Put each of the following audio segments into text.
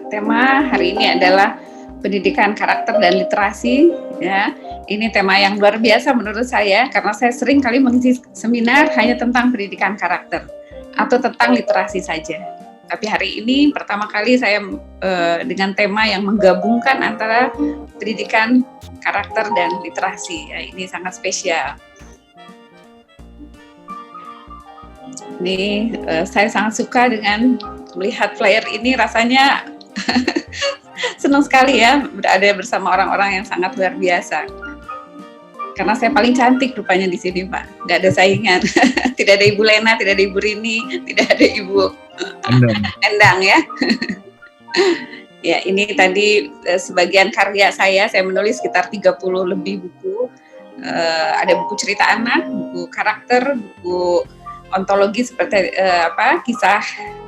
Tema hari ini adalah pendidikan karakter dan literasi, ya. Ini tema yang luar biasa menurut saya karena saya sering kali mengisi seminar hanya tentang pendidikan karakter atau tentang literasi saja. Tapi hari ini pertama kali saya dengan tema yang menggabungkan antara pendidikan karakter dan literasi. Ya, ini sangat spesial. Ini saya sangat suka dengan melihat flyer ini, rasanya senang sekali ya berada bersama orang-orang yang sangat luar biasa. Karena saya paling cantik rupanya di sini, Pak. Nggak ada saingan. Tidak ada Ibu Lena, tidak ada Ibu Rini, tidak ada Ibu Endang ya. Ya, ini tadi sebagian karya saya menulis sekitar 30 lebih buku. Ada buku cerita anak, buku karakter, buku ontologi seperti kisah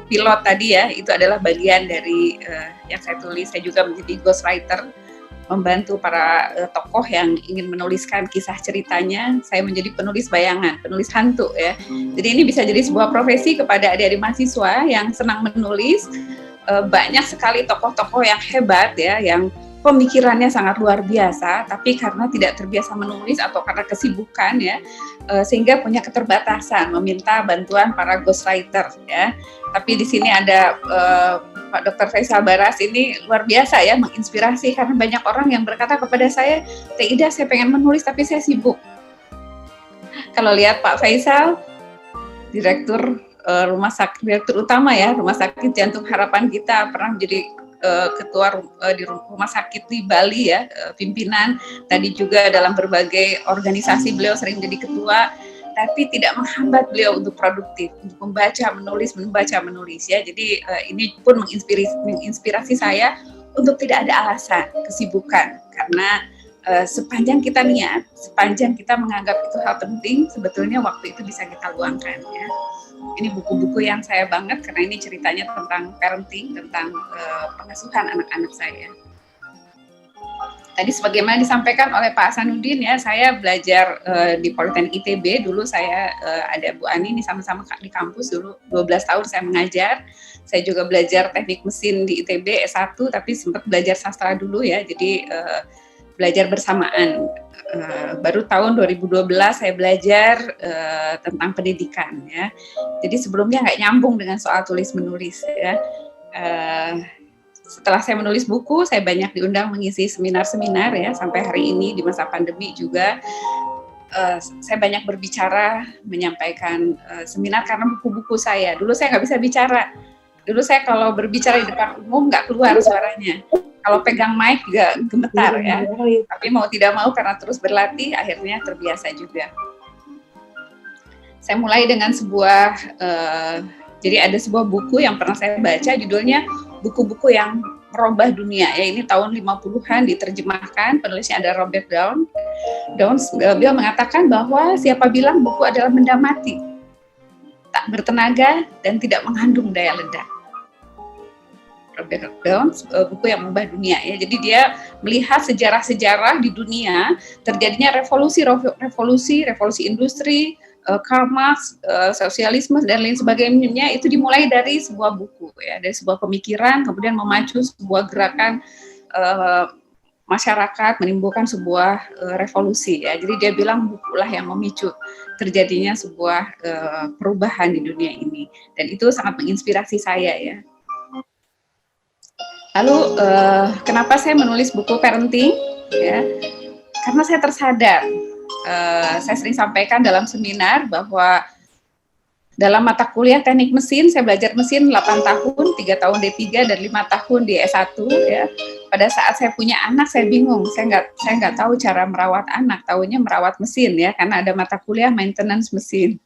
pilot tadi ya, itu adalah bagian dari yang saya tulis. Saya juga menjadi ghostwriter, membantu para tokoh yang ingin menuliskan kisah ceritanya. Saya menjadi penulis bayangan, penulis hantu ya. Jadi ini bisa jadi sebuah profesi kepada adik-adik mahasiswa yang senang menulis. Banyak sekali tokoh-tokoh yang hebat ya, yang pemikirannya sangat luar biasa, tapi karena tidak terbiasa menulis atau karena kesibukan ya, sehingga punya keterbatasan, meminta bantuan para ghostwriter ya. Tapi di sini ada Pak Dr. Faisal Baras, ini luar biasa ya, menginspirasi karena banyak orang yang berkata kepada saya, Teh Ida, saya pengen menulis tapi saya sibuk. Kalau lihat Pak Faisal, direktur direktur utama ya, Rumah Sakit Jantung Harapan kita, pernah menjadi ketua di rumah sakit di Bali ya, pimpinan. Tadi juga dalam berbagai organisasi beliau sering jadi ketua, tapi tidak menghambat beliau untuk produktif, untuk membaca, menulis ya. Jadi ini pun menginspirasi saya untuk tidak ada alasan kesibukan, karena sepanjang kita niat, sepanjang kita menganggap itu hal penting, sebetulnya waktu itu bisa kita luangkan ya. Ini buku-buku yang saya banget karena ini ceritanya tentang parenting, tentang pengasuhan anak-anak saya. Tadi sebagaimana disampaikan oleh Pak Hasanuddin ya, saya belajar di Politeknik ITB. Dulu saya ada Bu Ani, ini sama-sama di kampus dulu, 12 tahun saya mengajar. Saya juga belajar teknik mesin di ITB S1, tapi sempat belajar sastra dulu ya, jadi belajar bersamaan. Baru tahun 2012 saya belajar tentang pendidikan ya. Jadi sebelumnya nggak nyambung dengan soal tulis menulis ya. Setelah saya menulis buku, saya banyak diundang mengisi seminar-seminar ya, sampai hari ini di masa pandemi juga saya banyak berbicara, menyampaikan seminar karena buku-buku saya. Dulu saya nggak bisa bicara. Dulu saya kalau berbicara di depan umum nggak keluar suaranya. Kalau pegang mic juga gemetar ya. Tapi mau tidak mau karena terus berlatih, akhirnya terbiasa juga. Saya mulai dengan jadi ada sebuah buku yang pernah saya baca, judulnya Buku-buku yang Merubah Dunia. Ya, ini tahun 50-an diterjemahkan, penulisnya ada Robert Downes. Beliau mengatakan bahwa siapa bilang buku adalah benda mati, tak bertenaga dan tidak mengandung daya ledak. Robert Downes, buku yang mengubah dunia ya. Jadi dia melihat sejarah-sejarah di dunia terjadinya revolusi industri, Karl Marx, sosialisme dan lain sebagainya, itu dimulai dari sebuah buku ya, dari sebuah pemikiran kemudian memacu sebuah gerakan masyarakat, menimbulkan sebuah revolusi ya. Jadi dia bilang bukulah yang memicu terjadinya sebuah perubahan di dunia ini, dan itu sangat menginspirasi saya ya. Lalu kenapa saya menulis buku parenting ya? Karena saya tersadar, saya sering sampaikan dalam seminar bahwa dalam mata kuliah teknik mesin, saya belajar mesin 8 tahun, 3 tahun D3 dan 5 tahun di S1 ya. Pada saat saya punya anak, saya bingung, saya nggak tahu cara merawat anak, tahunya merawat mesin ya, karena ada mata kuliah maintenance mesin.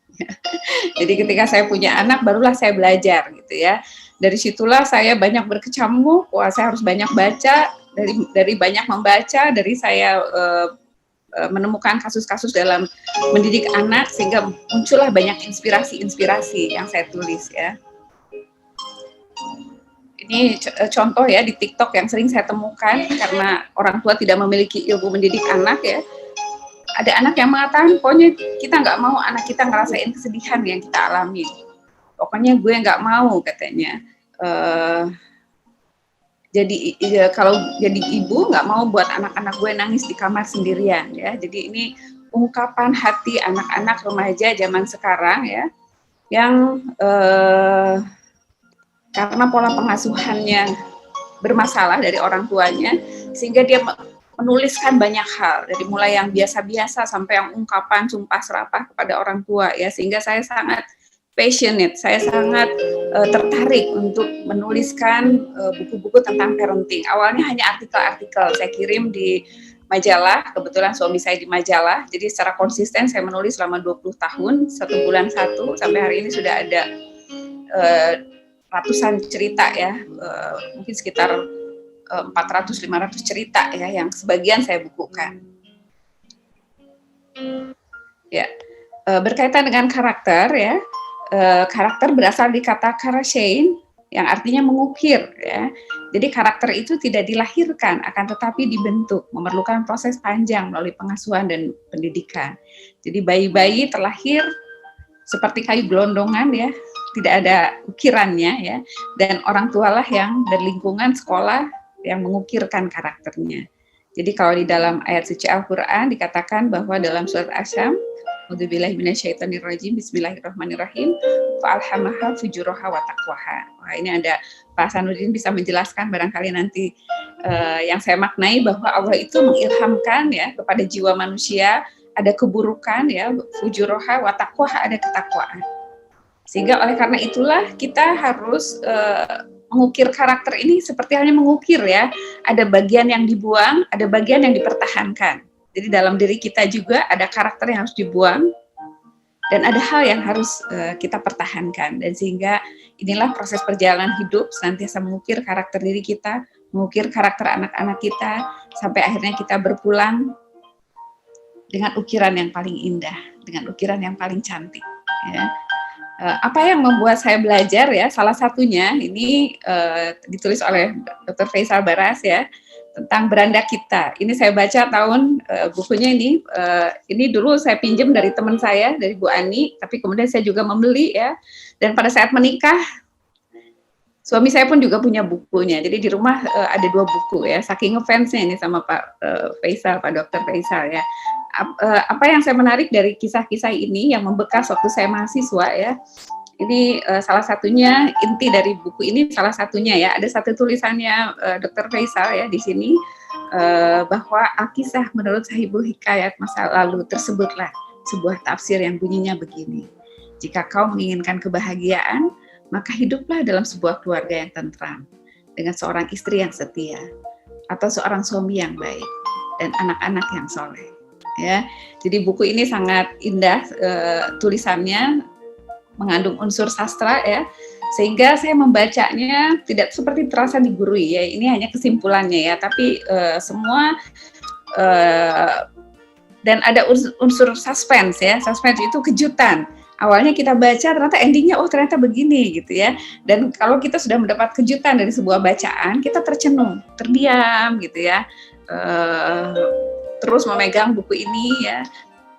Jadi ketika saya punya anak, barulah saya belajar gitu ya. Dari situlah saya banyak berkecamuk, saya harus banyak baca, dari banyak membaca, dari saya menemukan kasus-kasus dalam mendidik anak, sehingga muncullah banyak inspirasi yang saya tulis ya. Ini contoh ya di TikTok yang sering saya temukan karena orang tua tidak memiliki ilmu mendidik anak ya. Ada anak yang mengatakan, pokoknya kita nggak mau anak kita ngerasain kesedihan yang kita alami. pokoknya gue nggak mau katanya. Jadi kalau jadi ibu nggak mau buat anak-anak gue nangis di kamar sendirian ya. Jadi ini ungkapan hati anak-anak remaja zaman sekarang ya, yang karena pola pengasuhannya bermasalah dari orang tuanya, sehingga dia menuliskan banyak hal, dari mulai yang biasa-biasa sampai yang ungkapan sumpah serapah kepada orang tua ya, sehingga saya sangat passionate, saya sangat tertarik untuk menuliskan buku-buku tentang parenting. Awalnya hanya artikel-artikel saya kirim di majalah, kebetulan suami saya di majalah, jadi secara konsisten saya menulis selama 20 tahun, 1 bulan 1, sampai hari ini sudah ada ratusan cerita ya, mungkin sekitar 400-500 cerita ya, yang sebagian saya bukukan. Ya, berkaitan dengan karakter ya, karakter berasal dari kata karashein yang artinya mengukir ya. Jadi karakter itu tidak dilahirkan, akan tetapi dibentuk, memerlukan proses panjang melalui pengasuhan dan pendidikan. Jadi bayi-bayi terlahir seperti kayu gelondongan ya, tidak ada ukirannya ya, dan orang tualah yang dari lingkungan sekolah yang mengukirkan karakternya. Jadi kalau di dalam ayat suci Al-Quran dikatakan bahwa dalam surat Asyam, A'udzubillahi minasyaitonirrajim, bismillahirrahmanirrahim, fa'alhamaha fujuraha wa taqwaha. Wah, ini ada Pak Hasanuddin bisa menjelaskan barangkali nanti yang saya maknai bahwa Allah itu mengilhamkan ya kepada jiwa manusia ada keburukan ya, fujuraha wa taqwaha, ada ketakwaan. Sehingga oleh karena itulah kita harus mengukir karakter ini seperti halnya mengukir ya. Ada bagian yang dibuang, ada bagian yang dipertahankan. Jadi dalam diri kita juga ada karakter yang harus dibuang dan ada hal yang harus kita pertahankan. Dan sehingga inilah proses perjalanan hidup, senantiasa mengukir karakter diri kita, mengukir karakter anak-anak kita, sampai akhirnya kita berpulang dengan ukiran yang paling indah, dengan ukiran yang paling cantik. Ya. Apa yang membuat saya belajar ya, salah satunya ini ditulis oleh Dr. Faisal Baras ya, tentang beranda kita. Ini saya baca tahun bukunya ini dulu saya pinjam dari teman saya, dari Bu Ani, tapi kemudian saya juga membeli ya. Dan pada saat menikah, suami saya pun juga punya bukunya. Jadi di rumah ada 2 buku ya, saking ngefansnya ini sama Pak Faisal, Pak Dr. Faisal ya. Apa yang saya menarik dari kisah-kisah ini yang membekas waktu saya mahasiswa ya, ini salah satunya, inti dari buku ini salah satunya ya, ada satu tulisannya Dr. Faisal ya di sini, bahwa Al-Kisah menurut Sahibul Hikayat masa lalu tersebutlah sebuah tafsir yang bunyinya begini: jika kau menginginkan kebahagiaan, maka hiduplah dalam sebuah keluarga yang tentram, dengan seorang istri yang setia, atau seorang suami yang baik, dan anak-anak yang soleh. Ya, jadi buku ini sangat indah, tulisannya mengandung unsur sastra ya, sehingga saya membacanya tidak seperti terasa digurui ya. Ini hanya kesimpulannya ya, tapi semua dan ada unsur suspense ya. Suspense itu kejutan. Awalnya kita baca ternyata endingnya ternyata begini gitu ya. Dan kalau kita sudah mendapat kejutan dari sebuah bacaan, kita tercenung, terdiam gitu ya. Terus memegang buku ini ya,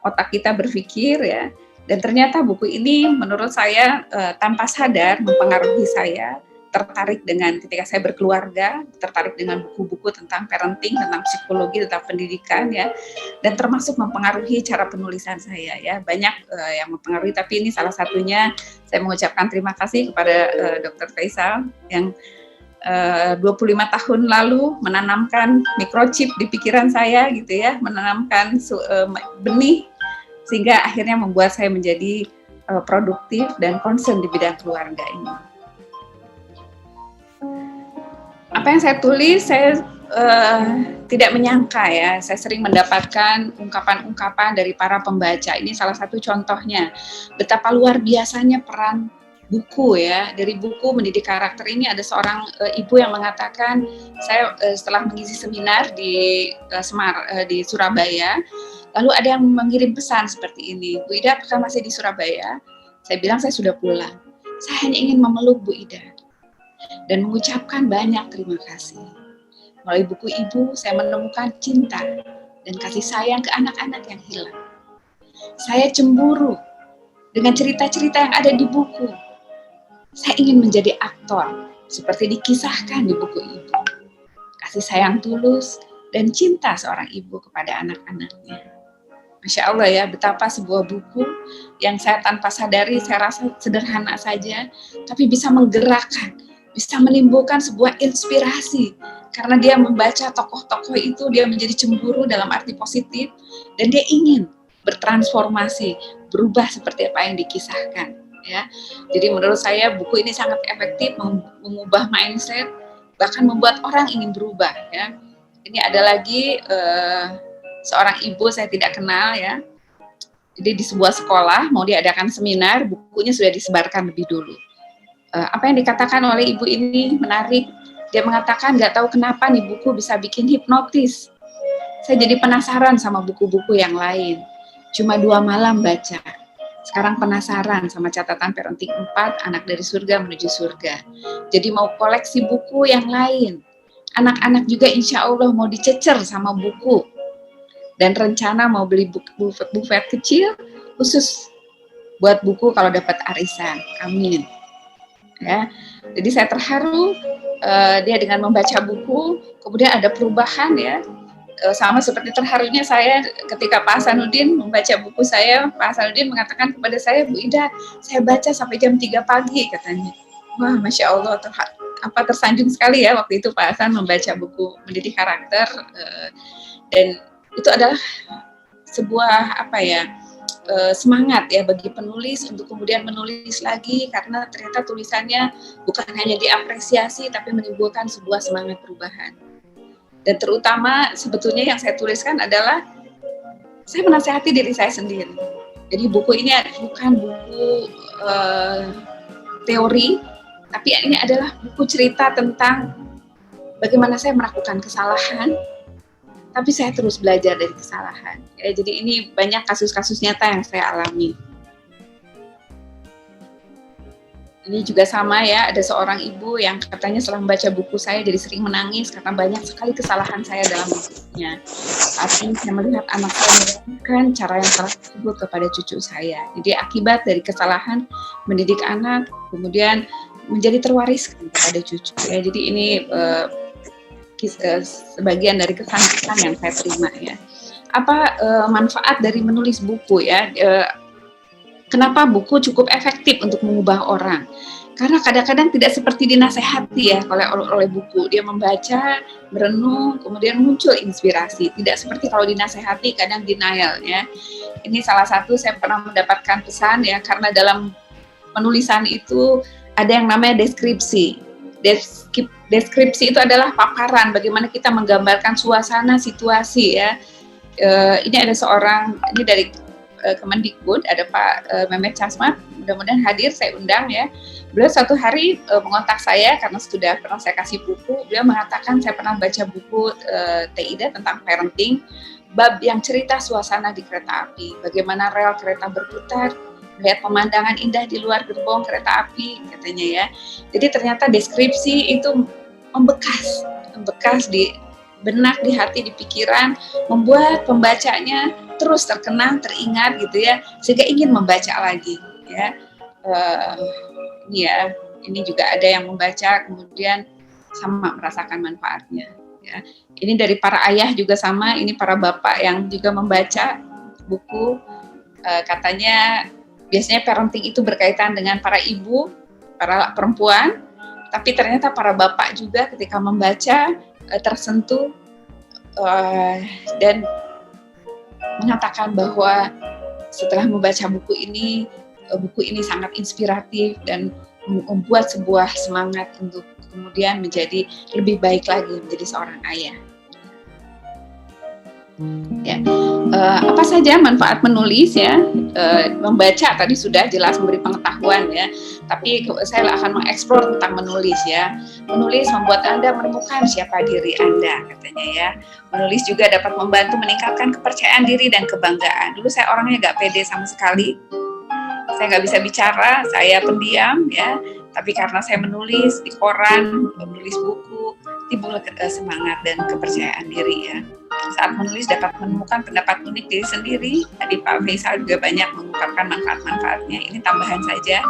otak kita berpikir ya, dan ternyata buku ini menurut saya tanpa sadar mempengaruhi saya, tertarik dengan ketika saya berkeluarga, tertarik dengan buku-buku tentang parenting, tentang psikologi, tentang pendidikan ya, dan termasuk mempengaruhi cara penulisan saya ya, banyak yang mempengaruhi, tapi ini salah satunya. Saya mengucapkan terima kasih kepada Dr. Faisal yang 25 tahun lalu menanamkan microchip di pikiran saya gitu ya, menanamkan benih sehingga akhirnya membuat saya menjadi produktif dan concern di bidang keluarga ini. Apa yang saya tulis, saya tidak menyangka ya, saya sering mendapatkan ungkapan-ungkapan dari para pembaca. Ini salah satu contohnya, betapa luar biasanya peran buku ya. Dari buku mendidik karakter ini ada seorang ibu yang mengatakan, saya setelah mengisi seminar di di Surabaya, lalu ada yang mengirim pesan seperti ini: Bu Ida, apakah masih di Surabaya? Saya bilang saya sudah pulang. Saya hanya ingin memeluk Bu Ida dan mengucapkan banyak terima kasih. Melalui buku ibu, saya menemukan cinta dan kasih sayang ke anak-anak yang hilang. Saya cemburu dengan cerita-cerita yang ada di buku. Saya ingin menjadi aktor, seperti dikisahkan di buku Ibu. Kasih sayang tulus dan cinta seorang ibu kepada anak-anaknya. Masya Allah ya, betapa sebuah buku yang saya tanpa sadari, saya rasa sederhana saja, tapi bisa menggerakkan, bisa menimbulkan sebuah inspirasi. Karena dia membaca tokoh-tokoh itu, dia menjadi cemburu dalam arti positif, dan dia ingin bertransformasi, berubah seperti apa yang dikisahkan. Ya, jadi menurut saya buku ini sangat efektif mengubah mindset, bahkan membuat orang ingin berubah. Ya, ini ada lagi seorang ibu saya tidak kenal ya. Jadi di sebuah sekolah mau diadakan seminar, bukunya sudah disebarkan lebih dulu. Apa yang dikatakan oleh ibu ini menarik. Dia mengatakan nggak tahu kenapa nih buku bisa bikin hipnotis. Saya jadi penasaran sama buku-buku yang lain. Cuma 2 malam baca. Sekarang penasaran sama catatan parenting 4, anak dari surga menuju surga. Jadi mau koleksi buku yang lain. Anak-anak juga insya Allah mau dicecer sama buku. Dan rencana mau beli buffet kecil khusus buat buku kalau dapat arisan. Amin. Ya, jadi saya terharu dia dengan membaca buku, kemudian ada perubahan ya. Sama seperti terharunya saya ketika Pak Hasanuddin membaca buku saya. Pak Hasanuddin mengatakan kepada saya, Bu Ida, saya baca sampai jam 3 pagi katanya. Wah, Masya Allah, tersanjung sekali ya waktu itu Pak Hasan membaca buku Mendidik Karakter, dan itu adalah sebuah semangat ya bagi penulis untuk kemudian menulis lagi, karena ternyata tulisannya bukan hanya diapresiasi tapi menimbulkan sebuah semangat perubahan. Dan terutama sebetulnya yang saya tuliskan adalah saya menasihati diri saya sendiri. Jadi buku ini bukan buku teori, tapi ini adalah buku cerita tentang bagaimana saya melakukan kesalahan, tapi saya terus belajar dari kesalahan. Ya, jadi ini banyak kasus-kasus nyata yang saya alami. Ini juga sama ya, ada seorang ibu yang katanya setelah membaca buku saya jadi sering menangis karena banyak sekali kesalahan saya dalam bukunya. Tapi saya melihat anak saya melakukan cara yang salah tersebut kepada cucu saya. Jadi akibat dari kesalahan mendidik anak, kemudian menjadi terwariskan kepada cucu. Ya, jadi ini sebagian dari kesan-kesan yang saya terima ya. Apa manfaat dari menulis buku ya? Kenapa buku cukup efektif untuk mengubah orang? Karena kadang-kadang tidak seperti dinasehati ya oleh buku. Dia membaca, merenung, kemudian muncul inspirasi. Tidak seperti kalau dinasehati kadang denial ya. Ini salah satu saya pernah mendapatkan pesan ya, karena dalam penulisan itu ada yang namanya deskripsi. Deskripsi itu adalah paparan bagaimana kita menggambarkan suasana situasi ya. Ini ada seorang, ini dari Kemendikbud, ada Pak Mehmet Casmat, mudah-mudahan hadir, saya undang ya. Beliau suatu hari mengontak saya karena sudah pernah saya kasih buku. Beliau mengatakan saya pernah baca buku Ida tentang parenting, bab yang cerita suasana di kereta api, bagaimana rel kereta berputar, melihat pemandangan indah di luar gerbong kereta api, katanya ya. Jadi ternyata deskripsi itu membekas di benak, di hati, di pikiran, membuat pembacanya terus terkenang, teringat gitu ya, sehingga ingin membaca lagi ya. Ini juga ada yang membaca kemudian sama merasakan manfaatnya ya. Ini dari para ayah juga sama, ini para bapak yang juga membaca buku, katanya biasanya parenting itu berkaitan dengan para ibu, para perempuan, tapi ternyata para bapak juga ketika membaca tersentuh dan mengatakan bahwa setelah membaca buku ini sangat inspiratif dan membuat sebuah semangat untuk kemudian menjadi lebih baik lagi menjadi seorang ayah. Ya, apa saja manfaat menulis ya? Membaca tadi sudah jelas memberi pengetahuan ya, tapi saya akan mengeksplor tentang menulis ya. Menulis membuat Anda menemukan siapa diri Anda, katanya ya. Menulis juga dapat membantu meningkatkan kepercayaan diri dan kebanggaan. Dulu saya orangnya nggak pede sama sekali, saya nggak bisa bicara, saya pendiam ya. Tapi karena saya menulis di koran, menulis buku, timbul semangat dan kepercayaan diri ya. Saat menulis dapat menemukan pendapat unik diri sendiri. Tadi Pak Faisal juga banyak mengungkapkan manfaat-manfaatnya. Ini tambahan saja,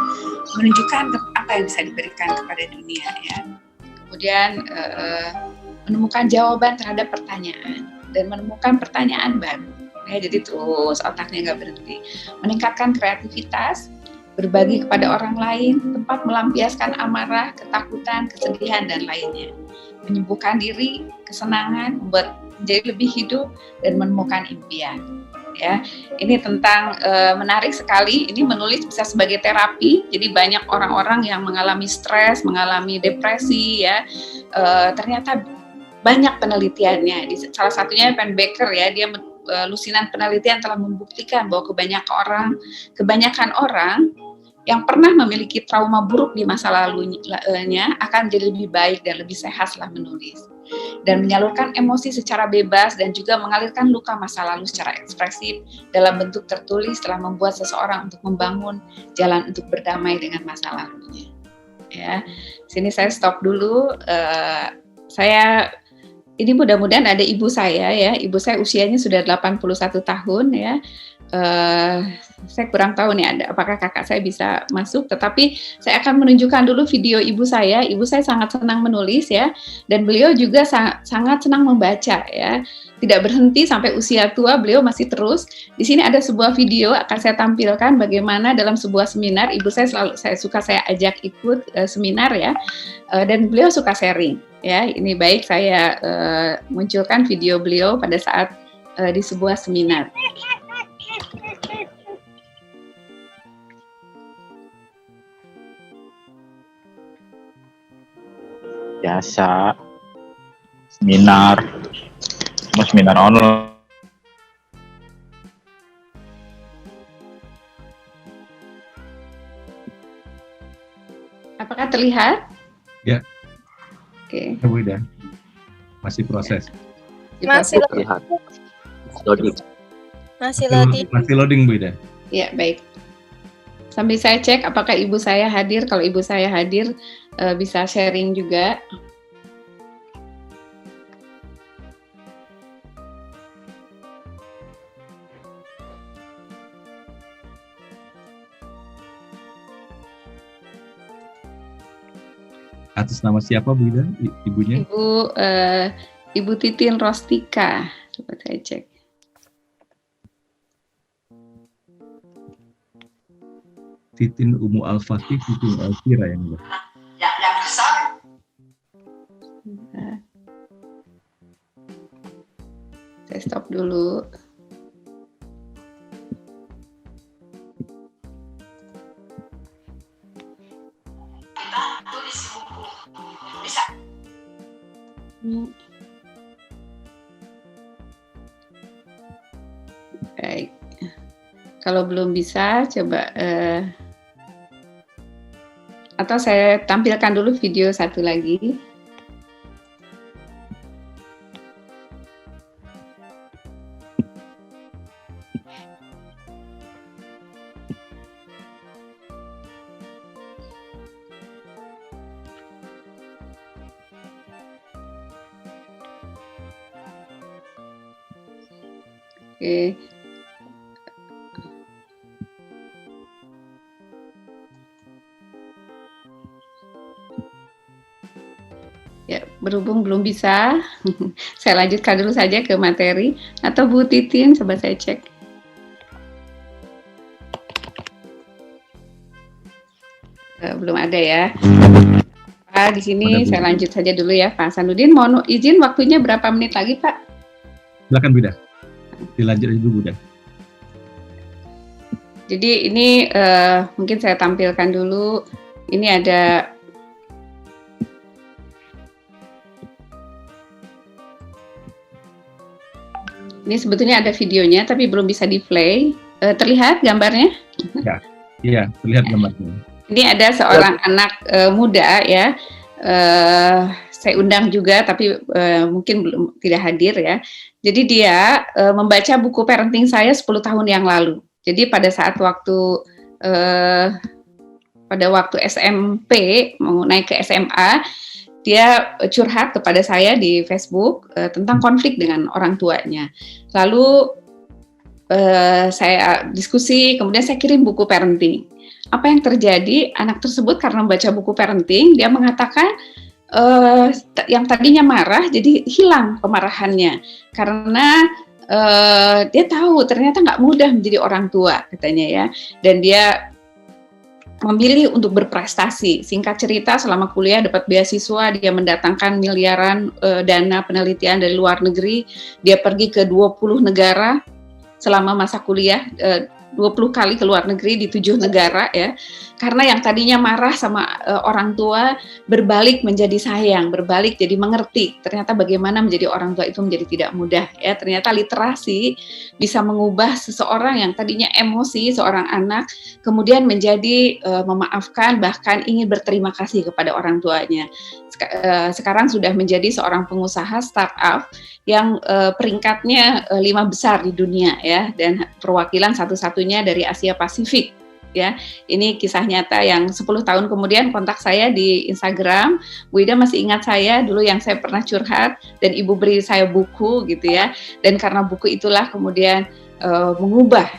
menunjukkan apa apa yang bisa diberikan kepada dunia ya. Kemudian menemukan jawaban terhadap pertanyaan dan menemukan pertanyaan baru. Ya, jadi terus otaknya nggak berhenti. Meningkatkan kreativitas, berbagi kepada orang lain, tempat melampiaskan amarah, ketakutan, kesedihan, dan lainnya. Menyembuhkan diri, kesenangan, membuat menjadi lebih hidup, dan menemukan impian. Ya, ini tentang menarik sekali. Ini menulis bisa sebagai terapi. Jadi banyak orang-orang yang mengalami stres, mengalami depresi, ya. Ternyata banyak penelitiannya. Salah satunya Penn Baker, ya, dia lusinan penelitian telah membuktikan bahwa kebanyakan orang yang pernah memiliki trauma buruk di masa lalunya akan jadi lebih baik dan lebih sehat setelah menulis. Dan menyalurkan emosi secara bebas dan juga mengalirkan luka masa lalu secara ekspresif dalam bentuk tertulis telah membuat seseorang untuk membangun jalan untuk berdamai dengan masa lalunya. Ya, sini saya stop dulu. Ini mudah-mudahan ada ibu saya, ya. Ibu saya usianya sudah 81 tahun, ya. Saya kurang tahu nih apakah kakak saya bisa masuk, tetapi saya akan menunjukkan dulu video ibu saya. Ibu saya sangat senang menulis, ya, dan beliau juga sangat senang membaca, ya. Tidak berhenti sampai usia tua, beliau masih terus. Di sini ada sebuah video akan saya tampilkan bagaimana dalam sebuah seminar ibu saya saya ajak ikut seminar, ya, dan beliau suka sharing, ya. Ini baik saya munculkan video beliau pada saat di sebuah seminar. Biasa seminar online. Apakah terlihat? Ya. Oke. Bu Ida, masih proses. Masih Terlihat. Masih loading Bu Ida. Ya, baik. Sambil saya cek apakah ibu saya hadir. Kalau ibu saya hadir, bisa sharing juga. Atas nama siapa Bu Ida, ibunya? Ibu Titin Rostika. Coba saya cek. Titin Umu Al-Fatih, Titin Elvira yang mulia. Saya stop dulu. Baik. Kalau belum bisa, coba atau saya tampilkan dulu video satu lagi. Oke. Ya, berhubung belum bisa, saya lanjutkan dulu saja ke materi. Atau Bu Titin, coba saya cek. Belum ada ya. Pak, di sini saya lanjut saja dulu ya, Pak Hasanuddin. Mohon izin waktunya berapa menit lagi, Pak? Silakan Bu Ida. Dilanjut aja dulu Bu Ida. Jadi ini mungkin saya tampilkan dulu. Ini ada ini sebetulnya ada videonya tapi belum bisa di-play. Terlihat gambarnya? Ya, iya, terlihat gambarnya. Ini ada seorang anak muda ya. Saya undang juga tapi mungkin belum tidak hadir ya. Jadi dia membaca buku parenting saya 10 tahun yang lalu. Jadi pada saat waktu SMP mau naik ke SMA, dia curhat kepada saya di Facebook tentang konflik dengan orang tuanya. Lalu saya diskusi, kemudian saya kirim buku parenting. apa yang terjadi? Anak tersebut karena membaca buku parenting, dia mengatakan yang tadinya marah jadi hilang kemarahannya karena dia tahu ternyata nggak mudah menjadi orang tua katanya ya, dan dia memilih untuk berprestasi. Singkat cerita, selama kuliah dapat beasiswa, dia mendatangkan miliaran dana penelitian dari luar negeri. Dia pergi ke 20 negara selama masa kuliah, 20 kali ke luar negeri di 7 negara ya. Karena yang tadinya marah sama orang tua berbalik menjadi sayang, berbalik jadi mengerti. Ternyata bagaimana menjadi orang tua itu menjadi tidak mudah ya. Ternyata literasi bisa mengubah seseorang yang tadinya emosi, seorang anak kemudian menjadi memaafkan, bahkan ingin berterima kasih kepada orang tuanya. Sekarang sudah menjadi seorang pengusaha startup yang peringkatnya 5 besar di dunia ya, dan perwakilan satu-satunya dari Asia Pasifik ya. Ini kisah nyata yang 10 tahun kemudian kontak saya di Instagram, Bu Ida masih ingat saya dulu yang saya pernah curhat dan Ibu beri saya buku gitu ya, dan karena buku itulah kemudian mengubah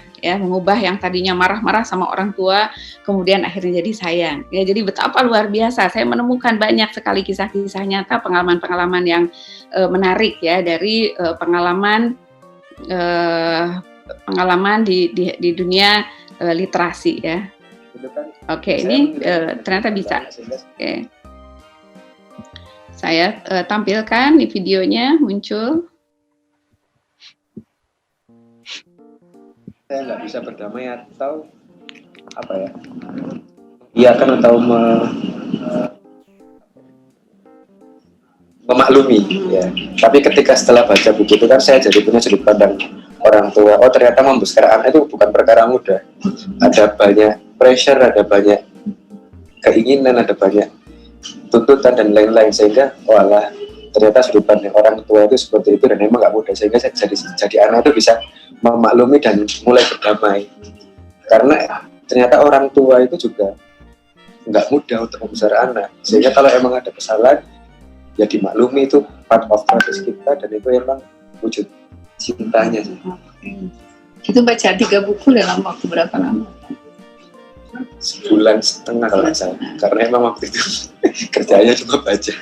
yang tadinya marah-marah sama orang tua kemudian akhirnya jadi sayang ya. Jadi betapa luar biasa, saya menemukan banyak sekali kisah-kisah nyata, pengalaman-pengalaman yang menarik ya dari pengalaman di dunia literasi ya. Oke, ini ternyata bisa. Oke. Saya tampilkan di videonya muncul. Saya nggak bisa berdamai atau apa ya? Iya kan, atau memaklumi ya. Tapi ketika setelah baca buku itu kan saya jadi punya sudut pandang orang tua. Oh, ternyata membesarkan anak itu bukan perkara mudah. Ada banyak pressure, ada banyak keinginan, ada banyak tuntutan dan lain-lain, sehingga walah ternyata sudut pandang orang tua itu seperti itu dan memang nggak mudah, sehingga saya jadi anak itu bisa memaklumi dan mulai berdamai. Karena ternyata orang tua itu juga nggak mudah untuk membesarkan anak, sehingga kalau emang ada kesalahan ya dimaklumi, itu part of proses kita dan itu emang wujud cintanya sih. Itu baca 3 buku dalam waktu berapa lama? Sebulan setengah kalau nggak salah, karena emang waktu itu kerjanya cuma baca.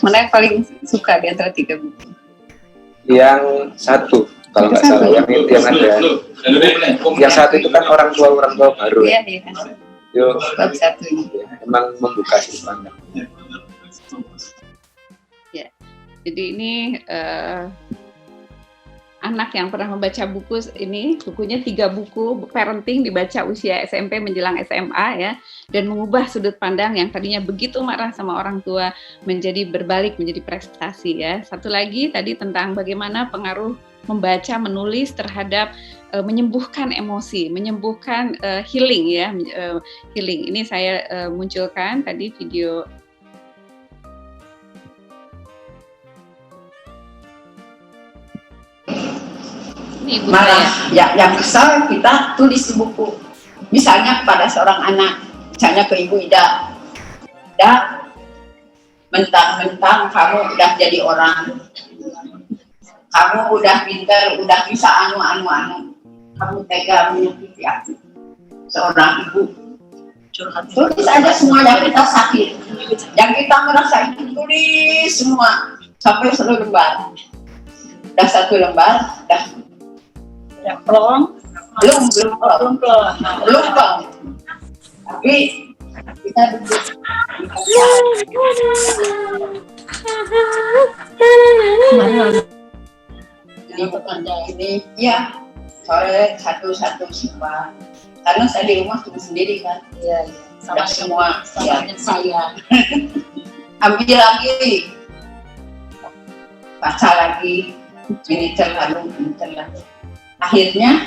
Mana yang paling suka di antara 3 buku? Yang satu kalau nggak salah, yang ada yang satu itu kan orang tua baru. Iya. Yo, Bab 1 ini. emang membuka sudut pandang. Ya, jadi ini anak yang pernah membaca buku ini, bukunya 3 buku parenting dibaca usia SMP menjelang SMA ya, dan mengubah sudut pandang yang tadinya begitu marah sama orang tua menjadi berbalik menjadi prestasi ya. Satu lagi tadi tentang bagaimana pengaruh membaca, menulis terhadap menyembuhkan emosi, menyembuhkan healing ya, healing. Ini saya munculkan tadi video. Malah yang kesal kita tulis di buku, misalnya kepada seorang anak, misalnya ke Ibu Ida, mentang-mentang kamu udah jadi orang, kamu udah pintar, udah bisa anu, kamu tega menyakiti aku, seorang ibu. Tulis aja semua yang kita sakit, yang kita merasa itu, tulis semua sampai 1 lembar. Udah 1 lembar, belum. Tapi kita duduk ini ya sore satu sifat, karena saya di rumah cuma sendiri kan. Iya. Sama semua ya. Saya ambil lagi, baca lagi, ini terlalu. Akhirnya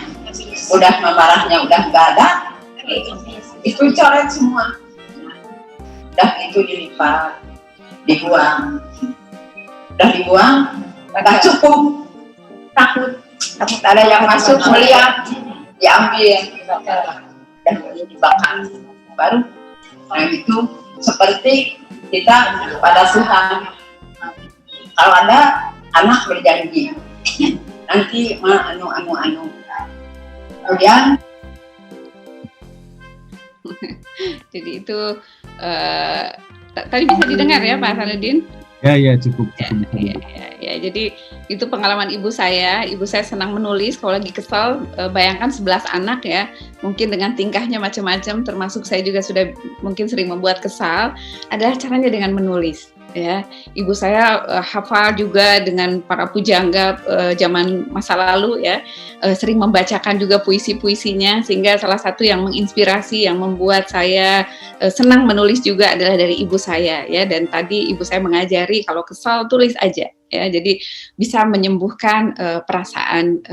udah marahnya udah nggak ada, itu coret semua, udah itu dilipat, dibuang, nggak cukup, takut ada yang masuk melihat, diambil, dan dibakar, baru. Nah itu seperti kita pada Tuhan, kalau ada anak berjanji nanti anu. Kemudian Jadi itu tadi bisa didengar ya Pak Hasanuddin? Ya, cukup. Ya, jadi itu pengalaman ibu saya. Ibu saya senang menulis kalau lagi kesal. Bayangkan 11 anak ya, mungkin dengan tingkahnya macam-macam, termasuk saya juga sudah mungkin sering membuat kesal. Adalah caranya dengan menulis. Ya, ibu saya hafal juga dengan para pujangga zaman masa lalu ya, sering membacakan juga puisi-puisinya, sehingga salah satu yang menginspirasi, yang membuat saya senang menulis juga adalah dari ibu saya ya. Dan tadi ibu saya mengajari kalau kesal tulis aja ya, jadi bisa menyembuhkan perasaan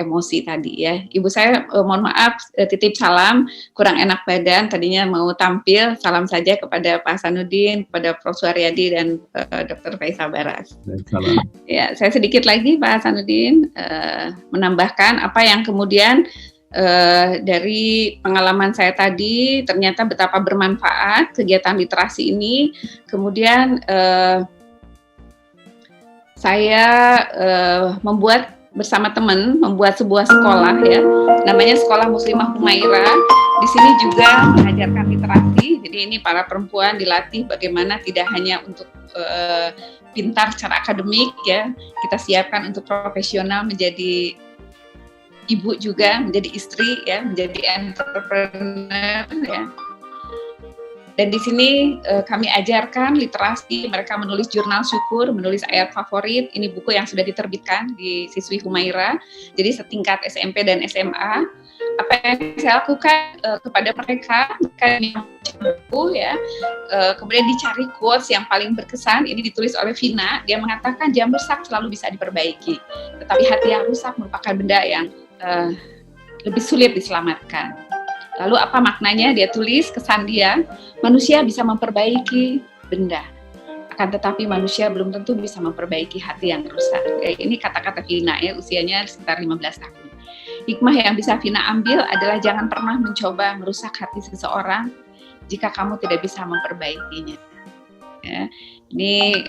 emosi tadi ya. Ibu saya mohon maaf, titip salam, kurang enak badan, tadinya mau tampil, salam saja kepada Pak Hasanuddin, kepada Prof. Suharyadi dan Dr. Faisal Baras. Salam. Ya, saya sedikit lagi Pak Hasanuddin menambahkan apa yang kemudian dari pengalaman saya tadi, ternyata betapa bermanfaat kegiatan literasi ini. Kemudian saya membuat bersama teman, membuat sebuah sekolah ya, namanya Sekolah Muslimah Humaira. Di sini juga mengajarkan literasi, jadi ini para perempuan dilatih bagaimana tidak hanya untuk pintar secara akademik ya, kita siapkan untuk profesional menjadi ibu juga, menjadi istri ya, menjadi entrepreneur ya. Dan di sini kami ajarkan literasi, mereka menulis jurnal syukur, menulis ayat favorit. Ini buku yang sudah diterbitkan di Siswi Humaira. Jadi setingkat SMP dan SMA. Apa yang saya lakukan kepada mereka yang membaca buku ya, kemudian dicari quotes yang paling berkesan. Ini ditulis oleh Vina. Dia mengatakan jam rusak selalu bisa diperbaiki, tetapi hati yang rusak merupakan benda yang lebih sulit diselamatkan. Lalu apa maknanya? Dia tulis kesan dia, manusia bisa memperbaiki benda, akan tetapi manusia belum tentu bisa memperbaiki hati yang rusak. Ini kata-kata Vina ya, usianya sekitar 15 tahun. Hikmah yang bisa Vina ambil adalah jangan pernah mencoba merusak hati seseorang jika kamu tidak bisa memperbaikinya. Ya, ini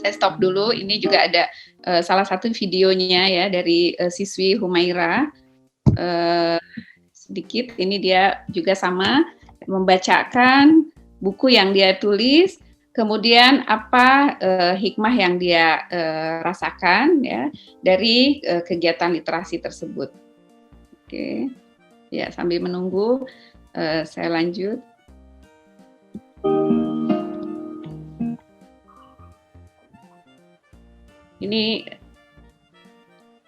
saya stop dulu. Ini juga ada salah satu videonya ya dari Siswi Humaira. Sedikit, ini dia juga sama membacakan buku yang dia tulis, kemudian apa hikmah yang dia rasakan ya dari kegiatan literasi tersebut. Oke, ya sambil menunggu saya lanjut. Ini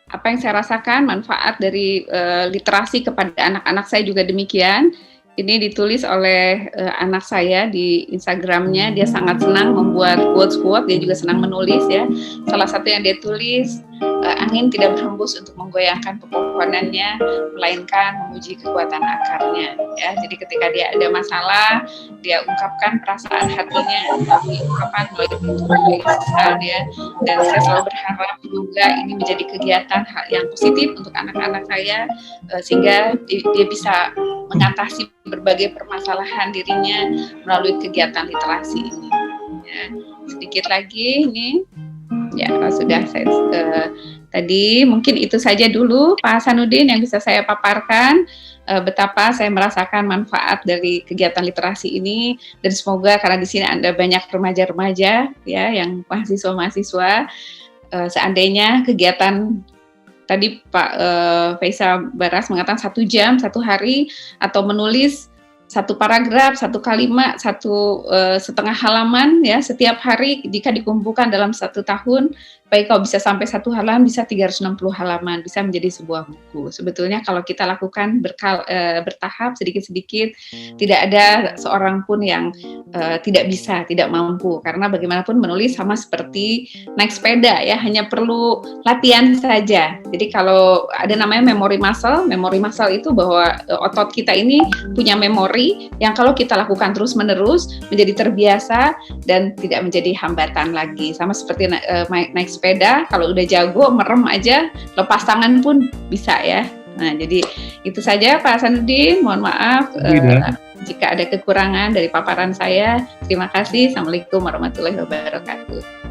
apa yang saya rasakan, manfaat dari literasi kepada anak-anak saya juga demikian. Ini ditulis oleh anak saya di Instagramnya. Dia sangat senang membuat quotes-quotes, dia juga senang menulis ya. Salah satu yang dia tulis, angin tidak berhembus untuk menggoyangkan pepohonannya, melainkan memuji kekuatan akarnya. Ya, jadi ketika dia ada masalah, dia ungkapkan perasaan hatinya, melalui ungkapan, melalui tulisan ya. Dan saya selalu berharap juga ini menjadi kegiatan yang positif untuk anak-anak saya, sehingga dia bisa mengatasi berbagai permasalahan dirinya melalui kegiatan literasi ini. Ya, sedikit lagi ini. Ya, sudah saya tadi mungkin itu saja dulu Pak Hasanuddin yang bisa saya paparkan betapa saya merasakan manfaat dari kegiatan literasi ini, dan semoga karena di sini ada banyak remaja-remaja ya yang mahasiswa-mahasiswa, seandainya kegiatan tadi Pak Faisal Baras mengatakan 1 jam, 1 hari, atau menulis 1 paragraf, 1 kalimat, 1,5 halaman ya setiap hari, jika dikumpulkan dalam 1 tahun, baik kalau bisa sampai 1 halaman, bisa 360 halaman, bisa menjadi sebuah buku. Sebetulnya kalau kita lakukan bertahap, sedikit-sedikit, tidak ada seorang pun yang tidak bisa, tidak mampu, karena bagaimanapun menulis sama seperti naik sepeda ya, hanya perlu latihan saja. Jadi kalau ada namanya memory muscle itu bahwa otot kita ini punya memori yang kalau kita lakukan terus-menerus menjadi terbiasa dan tidak menjadi hambatan lagi. Sama seperti naik sepeda, kalau udah jago merem aja, lepas tangan pun bisa ya. Nah, jadi itu saja Pak Hasanuddin. Mohon maaf jika ada kekurangan dari paparan saya. Terima kasih. Assalamualaikum warahmatullahi wabarakatuh.